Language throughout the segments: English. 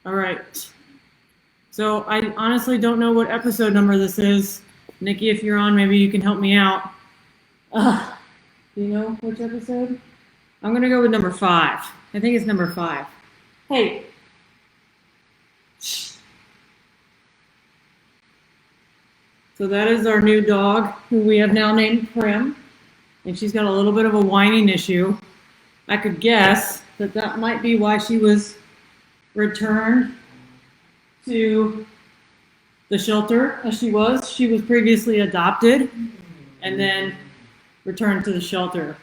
All right. So I honestly don't know what episode number this is. Nikki, if you're on, maybe you can help me out. Do you know which episode? I'm going to go with number 5. I think it's number 5. Hey. Shh. So that is our new dog, who we have now named Prim. And she's got a little bit of a whining issue. I could guess that that might be why she was returned to the shelter as she was. She was previously adopted and then returned to the shelter.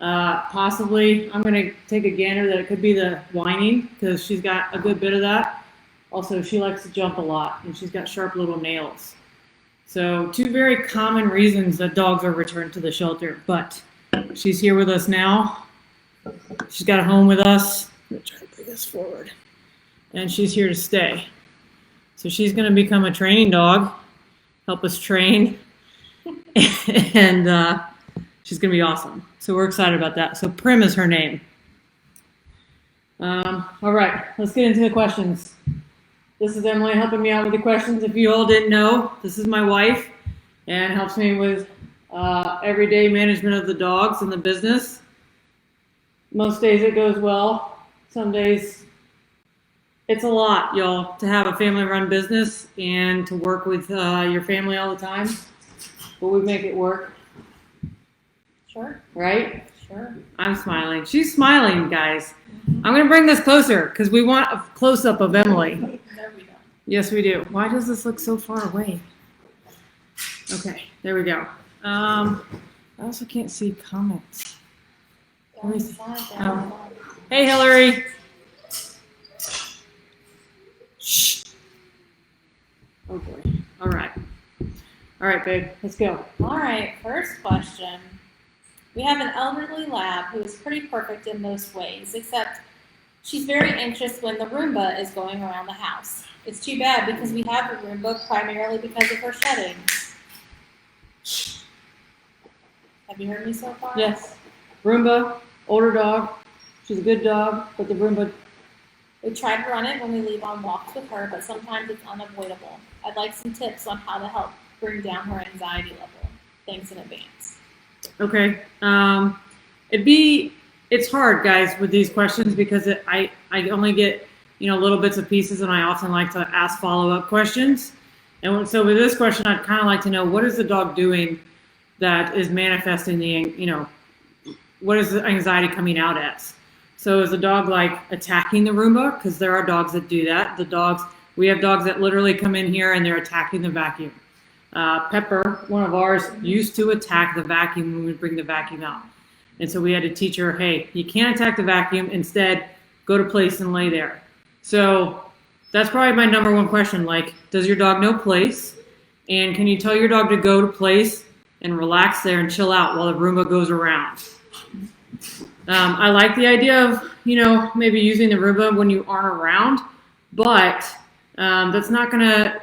Possibly, I'm going to take a gander that it could be the whining because she's got a good bit of that. Also, she likes to jump a lot and she's got sharp little nails. So 2 very common reasons that dogs are returned to the shelter, but she's here with us now. She's got a home with us. I'm going to try to bring this forward. And she's here to stay. So she's going to become a training dog, help us train, and she's going to be awesome. So we're excited about that. So Prim is her name. All right, let's get into the questions. This is Emily helping me out with the questions. If you all didn't know, this is my wife and helps me with everyday management of the dogs and the business. Most days it goes well. Some days it's a lot, y'all, to have a family-run business and to work with your family all the time. But we make it work. Sure. Right? Sure. I'm smiling. She's smiling, guys. I'm going to bring this closer because we want a close-up of Emily. There we go. Yes, we do. Why does this look so far away? Okay, there we go. I also can't see comments. Down the side, down the side. Hey, Hillary. Shh. Oh, boy. All right. All right, babe. Let's go. All right, first question. We have an elderly lab who is pretty perfect in most ways, except she's very anxious when the Roomba is going around the house. It's too bad because we have the Roomba primarily because of her shedding. Have you heard me so far? Yes. Roomba, older dog. She's a good dog, but the Roomba. We try to run it when we leave on walks with her, but sometimes it's unavoidable. I'd like some tips on how to help bring down her anxiety level. Thanks in advance. Okay. It's hard, guys, with these questions because I only get, little bits and pieces, and I often like to ask follow-up questions. And so with this question, I'd kind of like to know, what is the dog doing that is manifesting what is the anxiety coming out as? So is the dog like attacking the Roomba? Because there are dogs that do that. We have dogs that literally come in here and they're attacking the vacuum. Pepper, one of ours, used to attack the vacuum when we would bring the vacuum out. And so we had to teach her, hey, you can't attack the vacuum. Instead, go to place and lay there. So that's probably my number one question. Like, does your dog know place? And can you tell your dog to go to place and relax there and chill out while the Roomba goes around? I like the idea of, maybe using the Roomba when you aren't around, but that's not gonna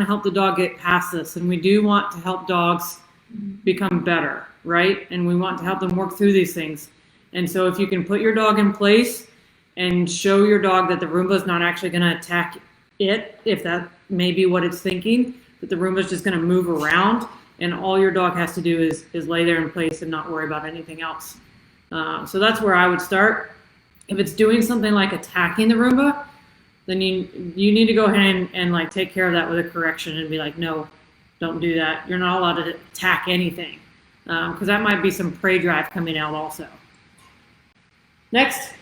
help the dog get past this. And we do want to help dogs become better, right? And we want to help them work through these things. And so if you can put your dog in place and show your dog that the Roomba is not actually going to attack it, if that may be what it's thinking, that the Roomba is just going to move around, and all your dog has to do is lay there in place and not worry about anything else. So that's where I would start. If it's doing something like attacking the Roomba, then you need to go ahead and like take care of that with a correction and be like, no, don't do that. You're not allowed to attack anything, because that might be some prey drive coming out also. Next.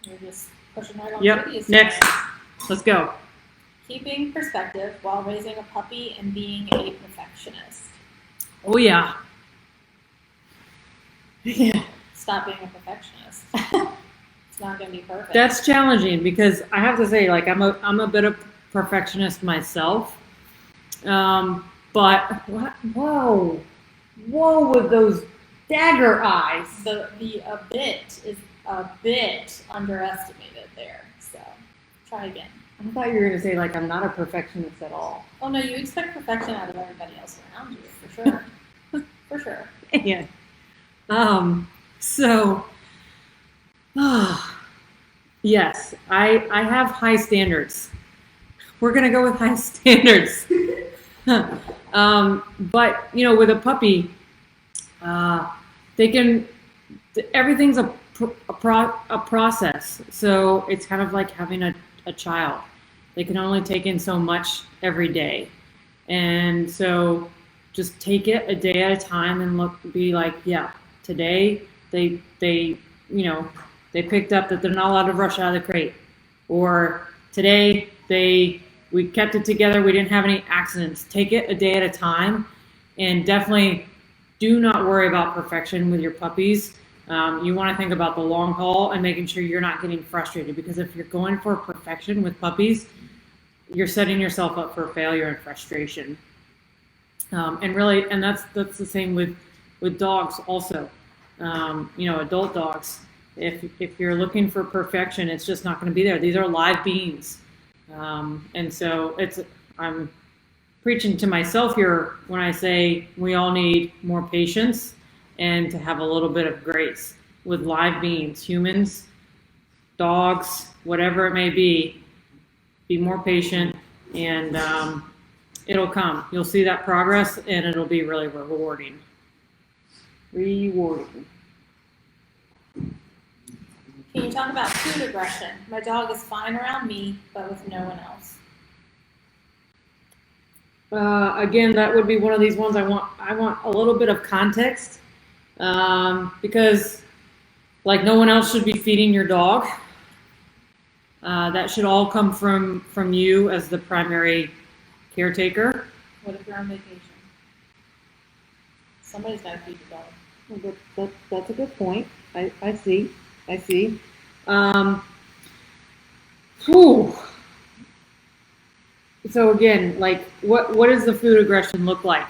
You're just pushing right on Yep. titties Next. today. Let's go. Keeping perspective while raising a puppy and being a perfectionist. Oh yeah. Yeah. Stop being a perfectionist. It's not going to be perfect. That's challenging because I have to say, like, I'm a bit of perfectionist myself. But what? Whoa with those dagger eyes. The a bit is a bit underestimated there. So try again. I thought you were going to say, like, I'm not a perfectionist at all. Oh no, you expect perfection out of everybody else around you, for sure. For sure. Yeah. So, Yes, I have high standards. We're gonna go with high standards. But you know, with a puppy, they can. Everything's a process. So it's kind of like having a child. They can only take in so much every day, and so just take it a day at a time and be like, yeah, today they you know they picked up that they're not allowed to rush out of the crate, or today we kept it together, we didn't have any accidents. Take it a day at a time, and definitely do not worry about perfection with your puppies. You want to think about the long haul and making sure you're not getting frustrated, because if you're going for perfection with puppies, you're setting yourself up for failure and frustration. And that's the same with dogs also. You know, adult dogs. If you're looking for perfection, it's just not going to be there. These are live beings, and so I'm preaching to myself here when I say we all need more patience and to have a little bit of grace with live beings, humans, dogs, whatever it may be. Be more patient, and it'll come. You'll see that progress, and it'll be really rewarding. Rewarding. Can you talk about food aggression? My dog is fine around me, but with no one else. Again, that would be one of these ones I want a little bit of context, because like no one else should be feeding your dog. That should all come from you as the primary caretaker. What if you're on vacation? Somebody's got to feed the dog. That's a good point. I see. Whew. So again, like what does the food aggression look like?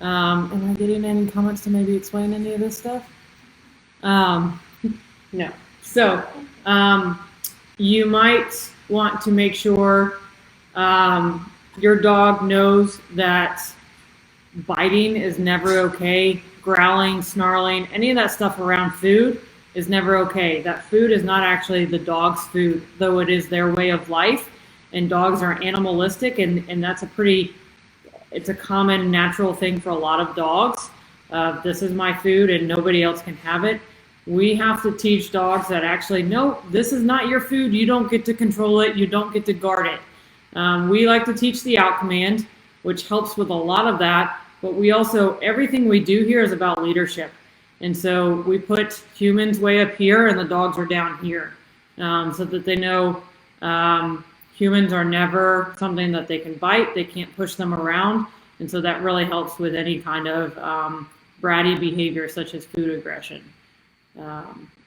Am I getting any comments to maybe explain any of this stuff? No. So you might want to make sure your dog knows that biting is never okay. Growling, snarling, any of that stuff around food is never okay. That food is not actually the dog's food, though it is their way of life. And dogs are animalistic, and that's it's a common natural thing for a lot of dogs. This is my food and nobody else can have it. We have to teach dogs that actually, no, this is not your food. You don't get to control it. You don't get to guard it. We like to teach the out command, which helps with a lot of that. But we also, everything we do here is about leadership. And so we put humans way up here and the dogs are down here, so that they know humans are never something that they can bite. They can't push them around. And so that really helps with any kind of bratty behavior such as food aggression.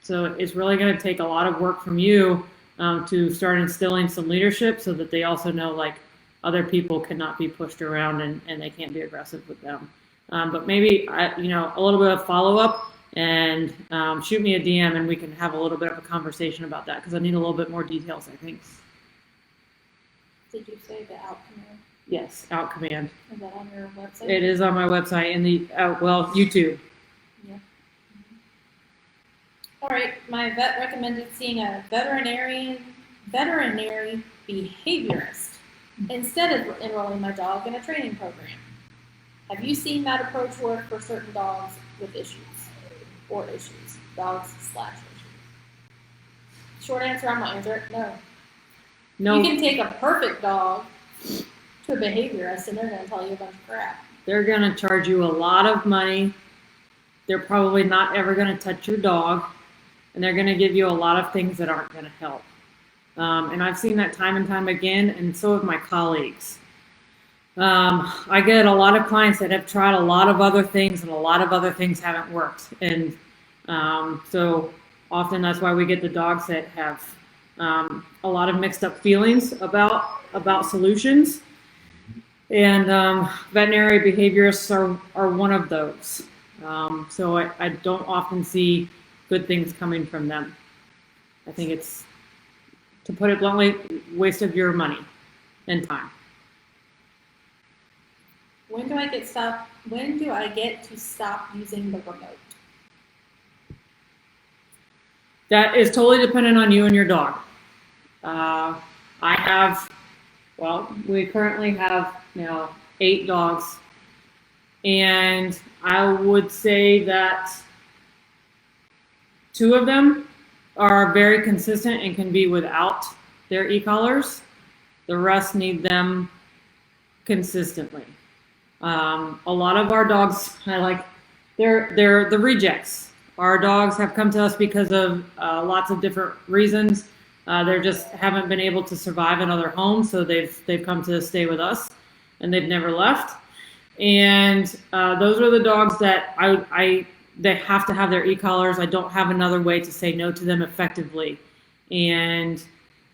So it's really going to take a lot of work from you to start instilling some leadership, so that they also know like other people cannot be pushed around and they can't be aggressive with them. But maybe, a little bit of follow-up, and shoot me a DM and we can have a little bit of a conversation about that, because I need a little bit more details, I think. Did you say the out command? Yes, out command. Is that on your website? It is on my website and YouTube. Yeah. All right, my vet recommended seeing a veterinary behaviorist instead of enrolling my dog in a training program. Have you seen that approach work for certain dogs with issues? Dogs/issues. Short answer, I'm not answer it, no. No. You can take a perfect dog to a behaviorist and they're going to tell you a bunch of crap. They're going to charge you a lot of money. They're probably not ever going to touch your dog. And they're going to give you a lot of things that aren't going to help. And I've seen that time and time again, and so have my colleagues. I get a lot of clients that have tried a lot of other things, and a lot of other things haven't worked. And so often that's why we get the dogs that have a lot of mixed up feelings about solutions. And veterinary behaviorists are one of those. So I don't often see good things coming from them. I think it's, to put it bluntly, waste of your money and time. When do I get to stop using the remote? That is totally dependent on you and your dog. I have, well, we currently have now 8 dogs, and I would say that 2 of them are very consistent and can be without their e-collars. The rest need them consistently. A lot of our dogs, they're the rejects. Our dogs have come to us because of lots of different reasons. They just haven't been able to survive in other homes, so they've come to stay with us, and they've never left. And those are the dogs that they have to have their e-collars. I don't have another way to say no to them effectively. And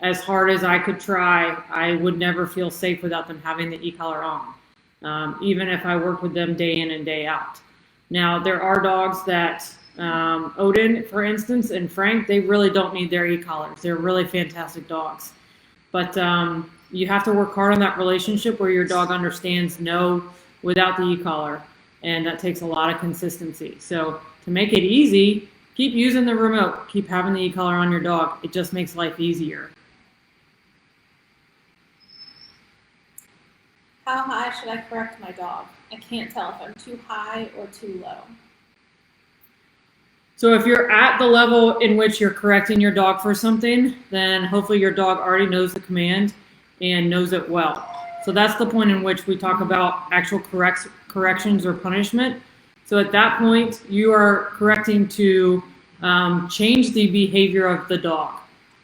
as hard as I could try, I would never feel safe without them having the e-collar on, even if I work with them day in and day out. Now, there are dogs that, Odin, for instance, and Frank, they really don't need their e-collars. They're really fantastic dogs. But you have to work hard on that relationship where your dog understands no without the e-collar, and that takes a lot of consistency. So to make it easy, keep using the remote. Keep having the e-collar on your dog. It just makes life easier. How high should I correct my dog? I can't tell if I'm too high or too low. So if you're at the level in which you're correcting your dog for something, then hopefully your dog already knows the command and knows it well. So that's the point in which we talk about actual corrections or punishment. So at that point, you are correcting to change the behavior of the dog.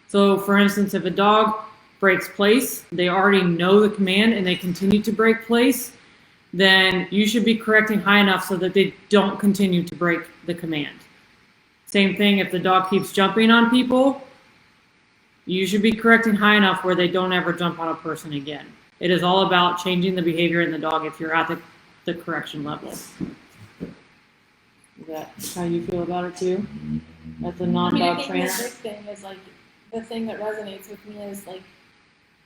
So for instance, if a dog breaks place, they already know the command and they continue to break place, then you should be correcting high enough so that they don't continue to break the command. Same thing, if the dog keeps jumping on people, you should be correcting high enough where they don't ever jump on a person again. It is all about changing the behavior in the dog if you're at the correction level. Is that how you feel about it too? As a non-dog trainer? The big thing is the thing that resonates with me is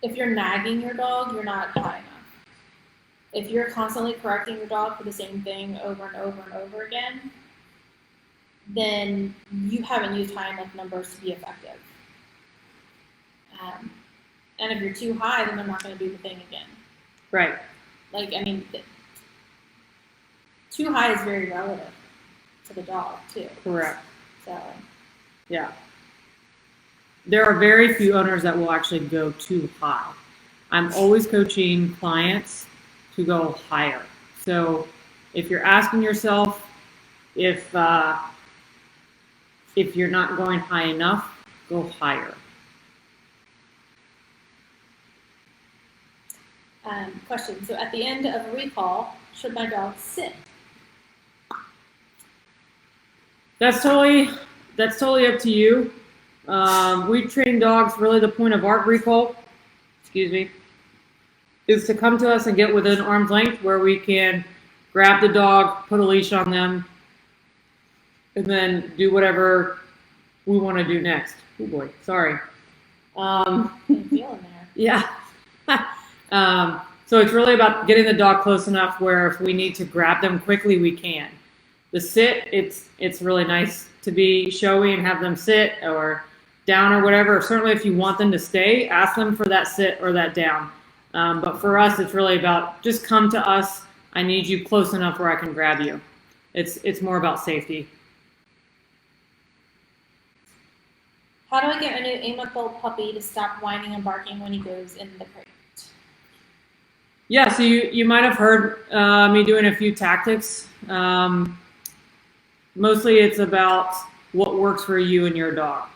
if you're nagging your dog, you're not high enough. If you're constantly correcting your dog for the same thing over and over and over again, then you haven't used high enough numbers to be effective. And if you're too high, then they're not going to do the thing again. Right. Too high is very relative to the dog, too. Correct. So. Yeah. There are very few owners that will actually go too high. I'm always coaching clients to go higher. So if you're asking yourself if you're not going high enough, go higher. Question. So at the end of a recall, should my dog sit? That's totally up to you. We train dogs. Really, the point of our recall, is to come to us and get within arm's length where we can grab the dog, put a leash on them, and then do whatever we want to do next. Oh boy, sorry. I'm feeling there. Yeah. So it's really about getting the dog close enough where if we need to grab them quickly, we can. The sit, it's really nice to be showy and have them sit or down or whatever. Certainly if you want them to stay, ask them for that sit or that down. But for us, it's really about just come to us. I need you close enough where I can grab you. It's more about safety. How do I get a new 8-month-old puppy to stop whining and barking when he goes in the crate? Yeah, so you might have heard me doing a few tactics. Mostly it's about what works for you and your dog.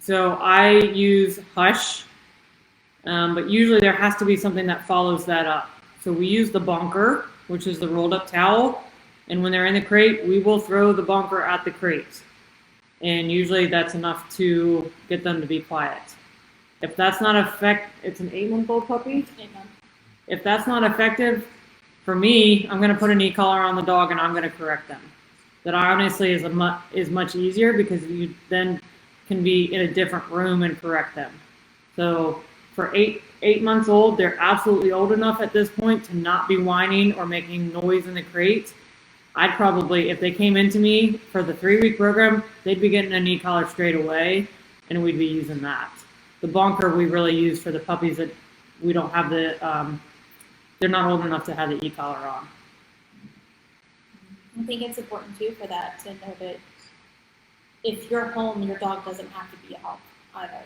So I use hush, but usually there has to be something that follows that up. So we use the bonker, which is the rolled up towel. And when they're in the crate, we will throw the bonker at the crate. And usually that's enough to get them to be quiet. If that's not it's an 8-month-old puppy? 8 months. If that's not effective, for me, I'm going to put an e-collar on the dog and I'm going to correct them. That honestly is much easier because you then can be in a different room and correct them. So for 8 months old, they're absolutely old enough at this point to not be whining or making noise in the crate. I'd probably, if they came into me for the 3-week program, they'd be getting an e-collar straight away. and we'd be using that. The bonker we really use for the puppies that we don't have the, they're not old enough to have the e-collar on. I think it's important too for that to know that if you're home, your dog doesn't have to be out either.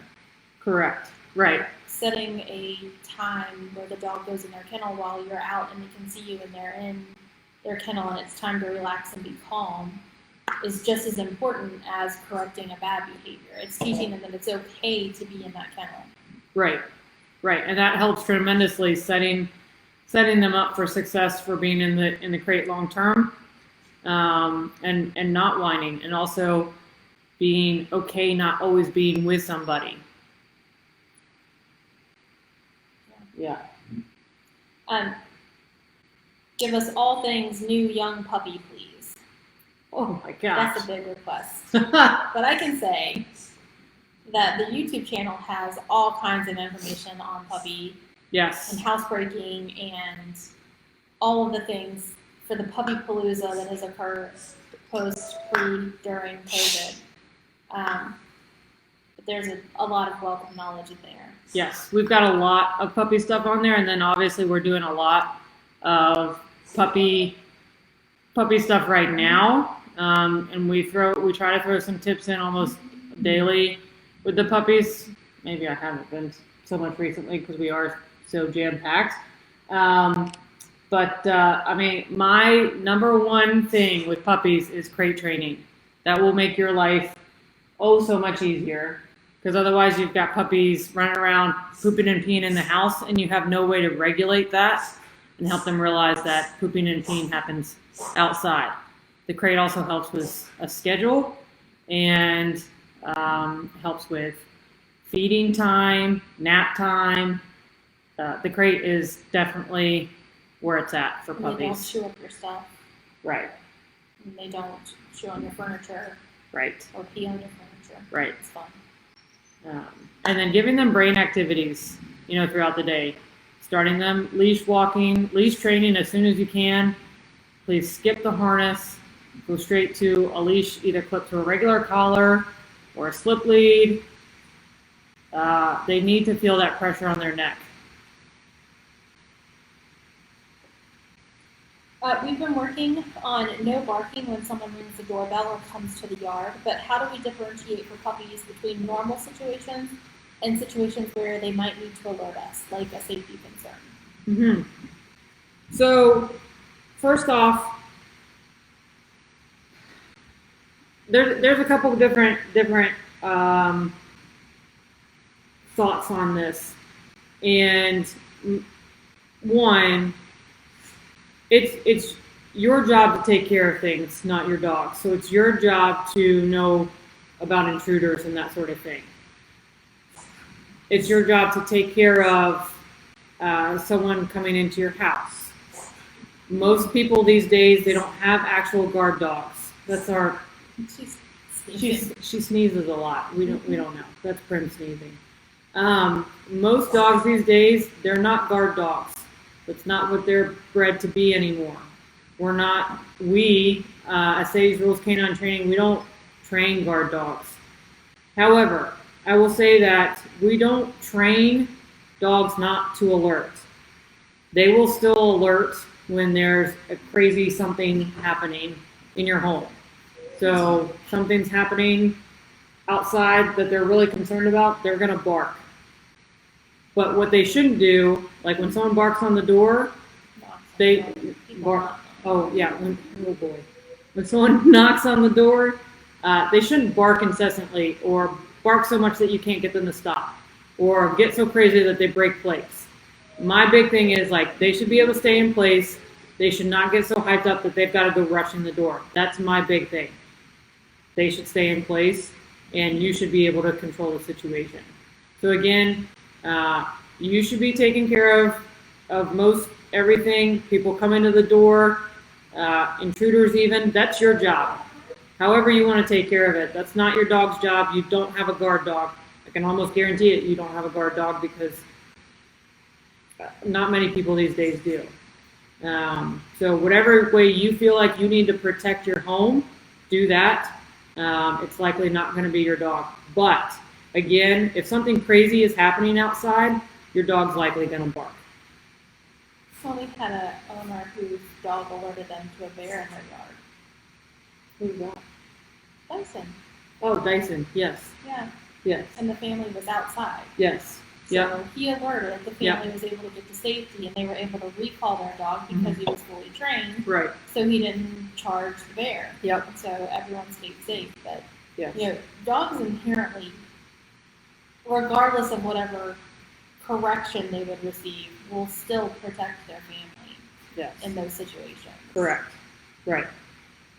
Correct. Right. Setting a time where the dog goes in their kennel while you're out and they can see you and they're in their kennel and it's time to relax and be calm is just as important as correcting a bad behavior. It's teaching them that it's okay to be in that kennel. Right. Right. And that helps tremendously setting them up for success for being in the crate long term. And not whining, and also being okay not always being with somebody. Yeah. Give us all things new young puppy, please. Oh my gosh. That's a big request. But I can say that the YouTube channel has all kinds of information on puppy. Yes. And housebreaking and all of the things for the puppy palooza that has occurred post, pre, during COVID. But there's a lot of welcome knowledge in there. Yes, we've got a lot of puppy stuff on there, and then obviously we're doing a lot of puppy stuff right now. And we try to throw some tips in almost daily with the puppies. Maybe I haven't been so much recently because we are so jam-packed. But I mean, my number one thing with puppies is crate training. That will make your life so much easier, because otherwise you've got puppies running around pooping and peeing in the house, and you have no way to regulate that and help them realize that pooping and peeing happens outside. The crate also helps with a schedule and helps with feeding time, nap time. The crate is definitely where it's at for puppies. They don't chew up your stuff. Right. And they don't chew on your furniture. Right. Or pee on your furniture. Right. It's fun. And then giving them brain activities, throughout the day. Starting them leash walking, leash training as soon as you can. Please skip the harness. Go straight to a leash, either clipped to a regular collar or a slip lead. They need to feel that pressure on their neck. We've been working on no barking when someone rings the doorbell or comes to the yard, but how do we differentiate for puppies between normal situations and situations where they might need to alert us, like a safety concern? Mm-hmm. So, first off, there's a couple of different thoughts on this, and one, it's your job to take care of things, not your dog. So it's your job to know about intruders and that sort of thing. It's your job to take care of someone coming into your house. Most people these days, they don't have actual guard dogs. That's our. She sneezes a lot. We don't know. That's Prim sneezing. Most dogs these days, they're not guard dogs. That's not what they're bred to be anymore. At Sadie's Rules Canine Training, we don't train guard dogs. However, I will say that we don't train dogs not to alert. They will still alert when there's a crazy something happening in your home. So something's happening outside that they're really concerned about, they're going to bark. But what they shouldn't do, like when someone barks on the door, they bark. Oh yeah, when someone knocks on the door, they shouldn't bark incessantly or bark so much that you can't get them to stop, or get so crazy that they break plates. My big thing is, like, they should be able to stay in place. They should not get so hyped up that they've got to go rushing the door. That's my big thing. They should stay in place, and you should be able to control the situation. So again, you should be taking care of most everything. People come into the door, intruders even, that's your job. However you want to take care of it. That's not your dog's job. You don't have a guard dog. I can almost guarantee it, you don't have a guard dog, because not many people these days do. So whatever way you feel like you need to protect your home, do that. It's likely not going to be your dog. But again, if something crazy is happening outside, your dog's likely going to bark. So we had an owner whose dog alerted them to a bear in their yard. Who's that? Dyson. Oh, Dyson. Yes. Yeah. Yes. And the family was outside. Yes. So Yeah. he alerted, the family was able to get to safety, and they were able to recall their dog because he was fully trained. Right. So he didn't charge the bear. Yep. So everyone stayed safe. But Yes. you know, dogs inherently, regardless of whatever correction they would receive, will still protect their family Yes. in those situations. Correct. Right.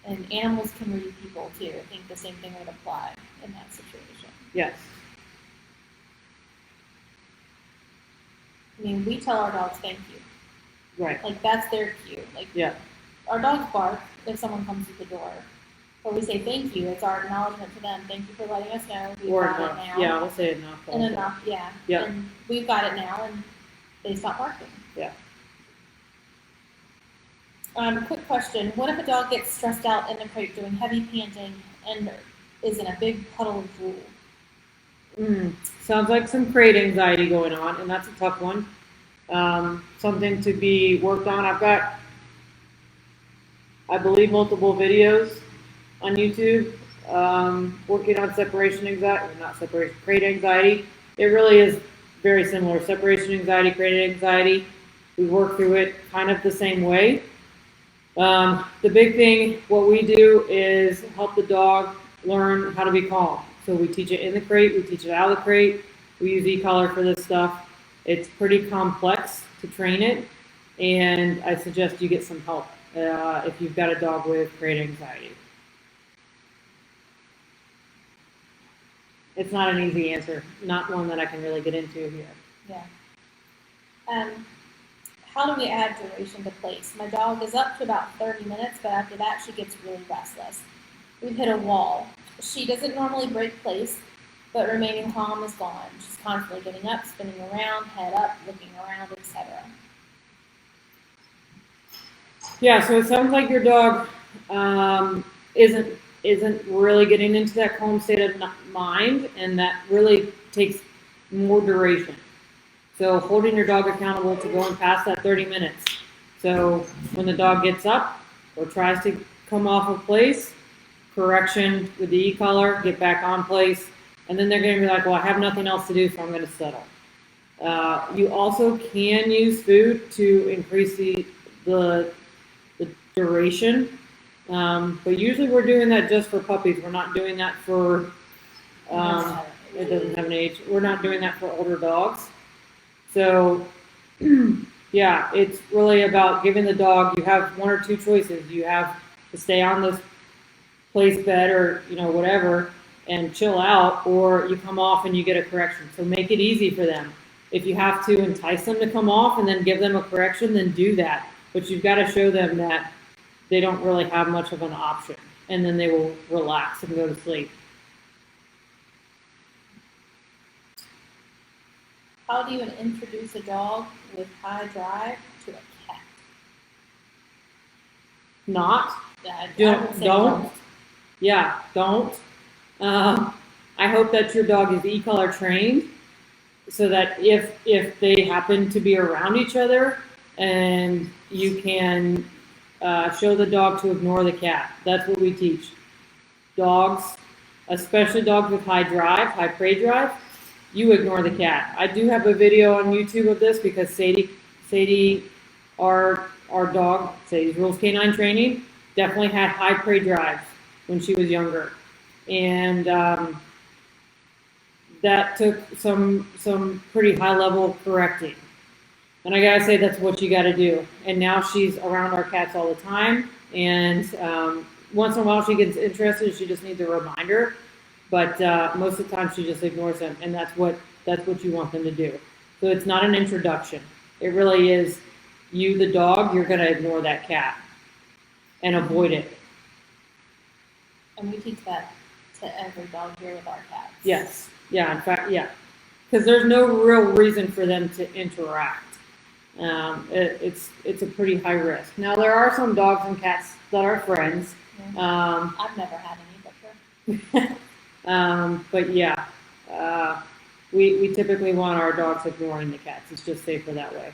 And animals can read people too. I think the same thing would apply in that situation. Yes. I mean, we tell our dogs thank you. Right. Like, that's their cue. Like, Yeah. our dogs bark if someone comes to the door. But we say thank you. It's our acknowledgement to them. Thank you for letting us know. We've Or got enough. it now. Yeah, we'll say enough. And also. enough, yeah. Yeah. And we've got it now, and they stop barking. Yeah. Quick question. What if a dog gets stressed out in the crate doing heavy panting and is in a big puddle of drool? Sounds like some crate anxiety going on, and that's a tough one. Something to be worked on. I've got, I believe, multiple videos on YouTube working on separation anxiety, not separation, crate anxiety. It really is very similar. Separation anxiety, crate anxiety. We work through it kind of the same way. The big thing, what we do is help the dog learn how to be calm. So we teach it in the crate, we teach it out of the crate. We use e-collar for this stuff. It's pretty complex to train it, and I suggest you get some help if you've got a dog with crate anxiety. It's not an easy answer, not one that I can really get into here. Yeah. How do we add duration to place? My dog is up to about 30 minutes, but after that she gets really restless. We've hit a wall. She doesn't normally break place, but remaining calm is gone. She's constantly getting up, spinning around, head up, looking around, etc. Yeah, so it sounds like your dog isn't really getting into that calm state of mind, and that really takes more duration. So holding your dog accountable to going past that 30 minutes. So when the dog gets up or tries to come off of place, correction with the e-collar, get back on place, and then they're going to be like, well, I have nothing else to do, so I'm going to settle. You also can use food to increase the duration, but usually we're doing that just for puppies. We're not doing that for, it doesn't have an age, we're not doing that for older dogs. So, yeah, it's really about giving the dog, you have one or two choices. You have to stay on this place bed or, whatever, and chill out, or you come off and you get a correction. So make it easy for them. If you have to entice them to come off and then give them a correction, then do that. But you've got to show them that they don't really have much of an option, and then they will relax and go to sleep. How do you introduce a dog with high drive to a cat? Not. I would say Don't. Yeah, don't. I hope that your dog is e-collar trained, so that if they happen to be around each other, and you can show the dog to ignore the cat. That's what we teach. Dogs, especially dogs with high drive, high prey drive, you ignore the cat. I do have a video on YouTube of this because Sadie, our dog, Sadie's Rules Canine Training, definitely had high prey drive when she was younger. And that took some pretty high level correcting. And I gotta say, that's what you gotta do. And now she's around our cats all the time. And once in a while she gets interested, she just needs a reminder. But most of the time she just ignores them. And that's what you want them to do. So it's not an introduction. It really is you, the dog, you're gonna ignore that cat and avoid it. And we teach that to every dog here with our cats. Yes. Yeah, in fact, yeah. Because there's no real reason for them to interact. It's a pretty high risk. Now, there are some dogs and cats that are friends. I've never had any, but sure. But yeah, we typically want our dogs ignoring the cats. It's just safer that way.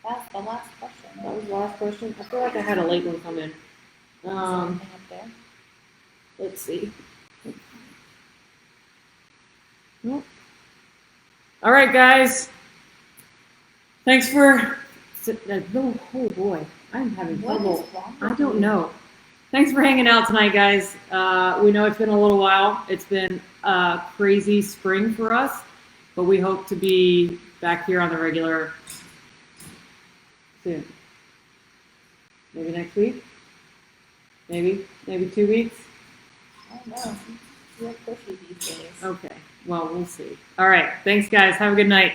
That's the last question. That was the last question. I feel like I had a late one come in. Is there anything up there? Let's see. Nope. All right, guys. Thanks for. Oh boy, I'm having trouble. What is wrong I with don't you? know. Thanks for hanging out tonight, guys. We know it's been a little while. It's been a crazy spring for us, but we hope to be back here on the regular soon. Maybe next week? Maybe 2 weeks? I don't know. You're pushy these days. Okay. Well, we'll see. All right. Thanks, guys. Have a good night.